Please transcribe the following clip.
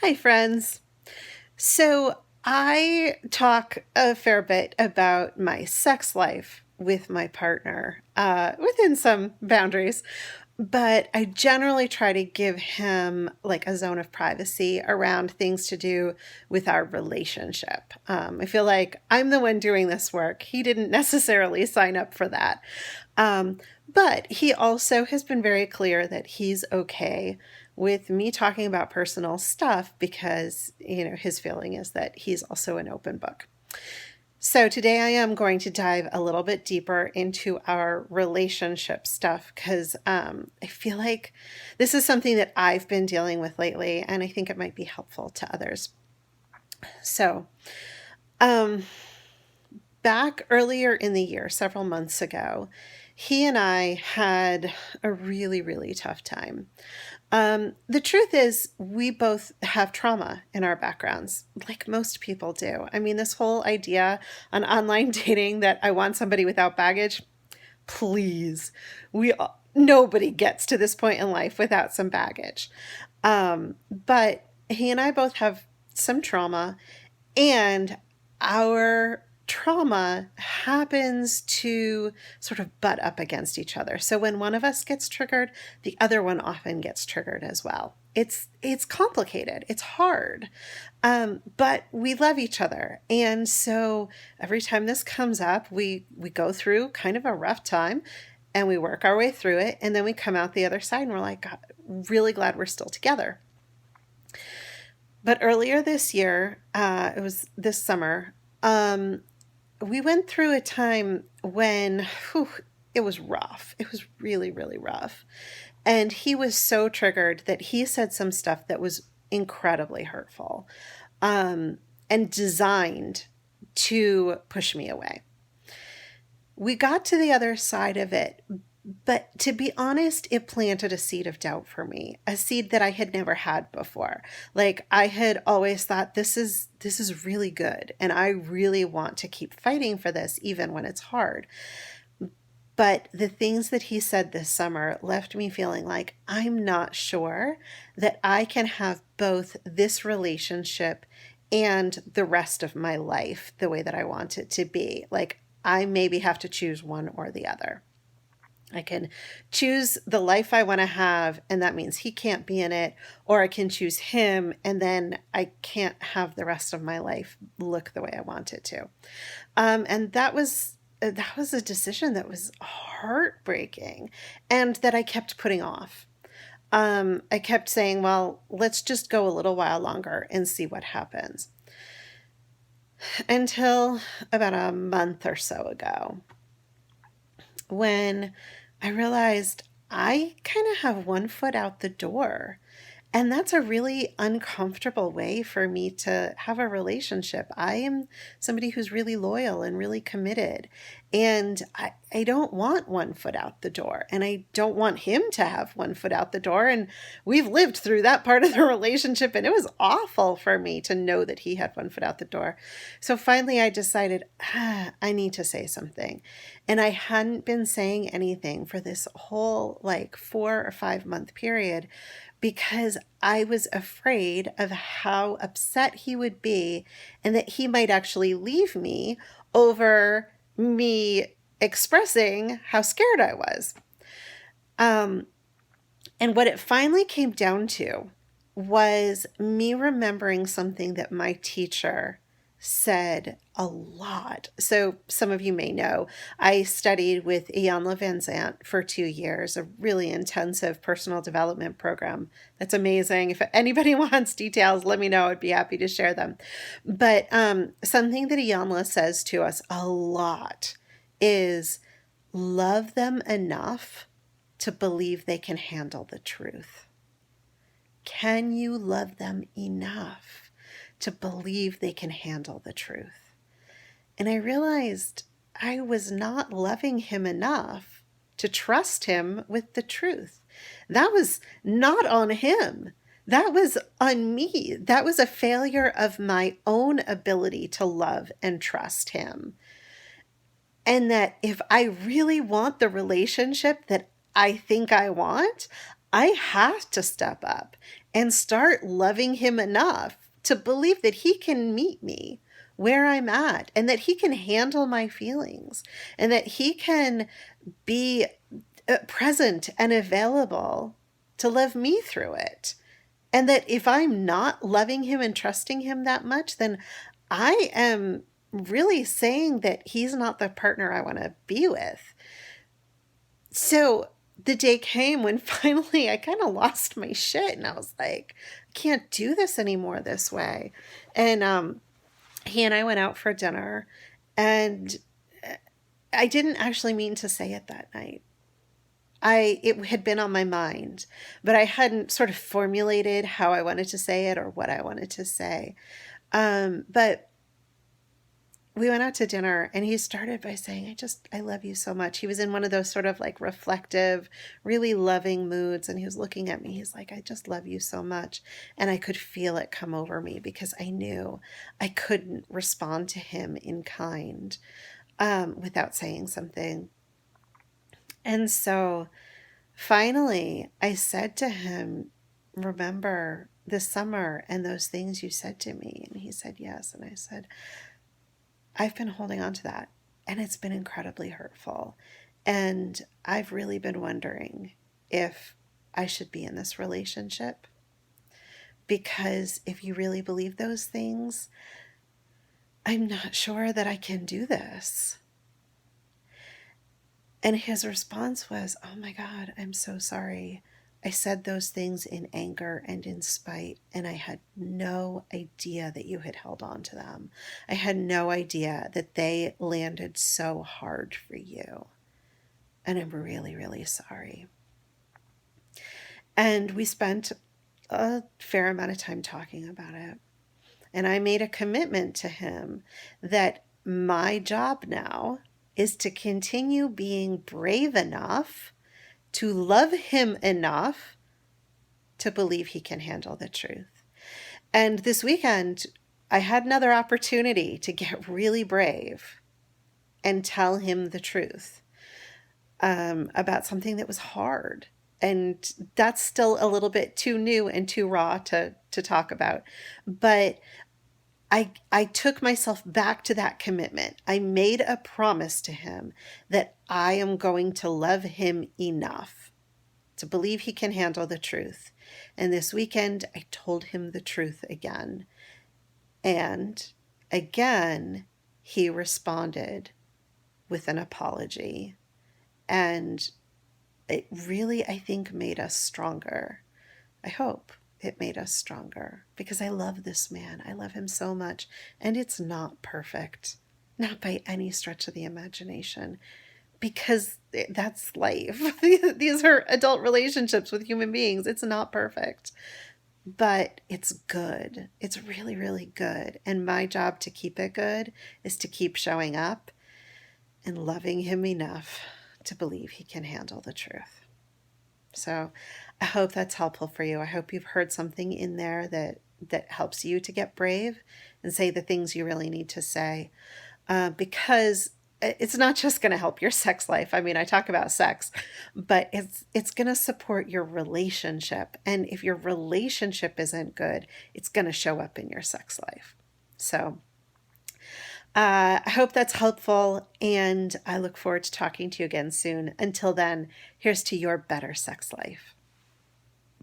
Hi, friends. So, I talk a fair bit about my sex life with my partner, within some boundaries, but I generally try to give him like a zone of privacy around things to do with our relationship. I feel like I'm the one doing this work. He didn't necessarily sign up for that. Um, but he also has been very clear that he's okay with me talking about personal stuff because, his feeling is that he's also an open book. So today I am going to dive a little bit deeper into our relationship stuff because I feel like this is something that I've been dealing with lately, and I think it might be helpful to others. So, um, back earlier in the year, several months ago, he and I had a really, really tough time. The truth is, we both have trauma in our backgrounds, like most people do. I mean, this whole idea on online dating that I want somebody without baggage, please, nobody gets to this point in life without some baggage. But he and I both have some trauma, and our trauma happens to sort of butt up against each other. So when one of us gets triggered, the other one often gets triggered as well. It's complicated. It's hard. But we love each other. And so every time this comes up, we go through kind of a rough time and we work our way through it. And then we come out the other side and we're like, God, really glad we're still together. But earlier this year, it was this summer, we went through a time when it was rough. It was really, really rough. And he was so triggered that he said some stuff that was incredibly hurtful, and designed to push me away. We got to the other side of it, but to be honest, it planted a seed of doubt for me, a seed that I had never had before. Like I had always thought this is really good and I really want to keep fighting for this even when it's hard. But the things that he said this summer left me feeling like I'm not sure that I can have both this relationship and the rest of my life the way that I want it to be. Like I maybe have to choose one or the other. I can choose the life I want to have, and that means he can't be in it, or I can choose him, and then I can't have the rest of my life look the way I want it to. And that was a decision that was heartbreaking, and that I kept putting off. I kept saying, "Well, let's just go a little while longer and see what happens," until about a month or so ago, when I realized I kind of have one foot out the door. And that's a really uncomfortable way for me to have a relationship. I am somebody who's really loyal and really committed. And I don't want one foot out the door. And I don't want him to have one foot out the door. And we've lived through that part of the relationship. And it was awful for me to know that he had one foot out the door. So finally, I decided, I need to say something. And I hadn't been saying anything for this whole like 4 or 5 month period because I was afraid of how upset he would be and that he might actually leave me over me expressing how scared I was. Um, and what it finally came down to was me remembering something that my teacher said a lot. So some of you may know, I studied with Ian Van Zant for 2 years, a really intensive personal development program. That's amazing. If anybody wants details, let me know. I'd be happy to share them. But something that Iyanla says to us a lot is love them enough to believe they can handle the truth. Can you love them enough to believe they can handle the truth? And I realized I was not loving him enough to trust him with the truth. That was not on him. That was on me. That was a failure of my own ability to love and trust him. And that if I really want the relationship that I think I want, I have to step up and start loving him enough to believe that he can meet me where I'm at and that he can handle my feelings and that he can be present and available to love me through it. And that if I'm not loving him and trusting him that much, then I am really saying that he's not the partner I want to be with. So the day came when finally I kind of lost my shit and I was like, I can't do this anymore this way. And he and I went out for dinner, and I didn't actually mean to say it that night. It had been on my mind, but I hadn't sort of formulated how I wanted to say it or what I wanted to say. But we went out to dinner and he started by saying, I love you so much. He was in one of those sort of like reflective, really loving moods. And he was looking at me. He's like, I just love you so much. And I could feel it come over me because I knew I couldn't respond to him in kind, without saying something. And so finally I said to him, remember this summer and those things you said to me? And he said, yes. And I said, I've been holding on to that, and it's been incredibly hurtful. And I've really been wondering if I should be in this relationship. Because if you really believe those things, I'm not sure that I can do this. And his response was, oh my God, I'm so sorry. I said those things in anger and in spite, and I had no idea that you had held on to them. I had no idea that they landed so hard for you. And I'm really, really sorry. And we spent a fair amount of time talking about it. And I made a commitment to him that my job now is to continue being brave enough to love him enough to believe he can handle the truth. And this weekend, I had another opportunity to get really brave and tell him the truth, about something that was hard. And that's still a little bit too new and too raw to talk about. But I took myself back to that commitment. I made a promise to him that I am going to love him enough to believe he can handle the truth. And this weekend, I told him the truth again. And again, he responded with an apology. And it really, I think, made us stronger. I hope it made us stronger because I love this man. I love him so much. And it's not perfect, not by any stretch of the imagination, because that's life. These are adult relationships with human beings. It's not perfect, but it's good. It's really, really good. And my job to keep it good is to keep showing up and loving him enough to believe he can handle the truth. So I hope that's helpful for you. I hope you've heard something in there that helps you to get brave and say the things you really need to say, because it's not just going to help your sex life. I mean, I talk about sex, but it's going to support your relationship. And if your relationship isn't good, it's going to show up in your sex life. So I hope that's helpful, and I look forward to talking to you again soon. Until then, here's to your better sex life.